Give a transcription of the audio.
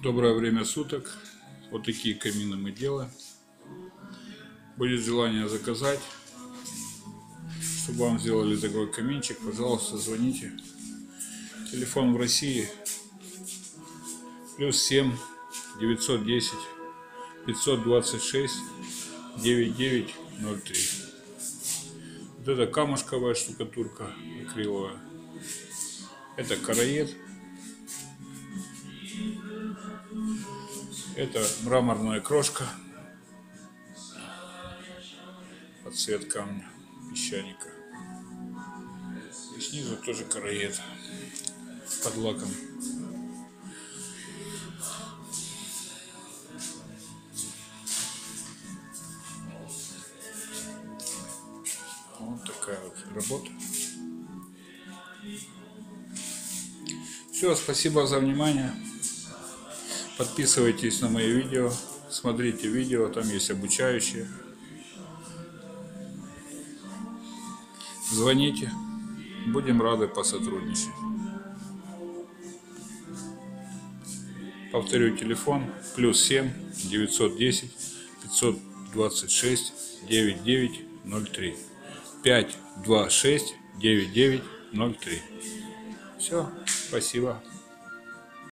Доброе время суток. Вот такие камины мы делаем. Будет желание заказать, чтобы вам сделали такой каминчик, пожалуйста, звоните. Телефон в России +7 910 526 9903. Вот это камушковая штукатурка акриловая. Это караед. Это мраморная крошка под цвет камня, песчаника. И снизу тоже караед под лаком. Вот такая вот работа. Все, спасибо за внимание. Подписывайтесь на мои видео, смотрите видео, там есть обучающие. Звоните, будем рады посотрудничать. Повторю, телефон +7 910 526 9903. 526 9903. Все, спасибо.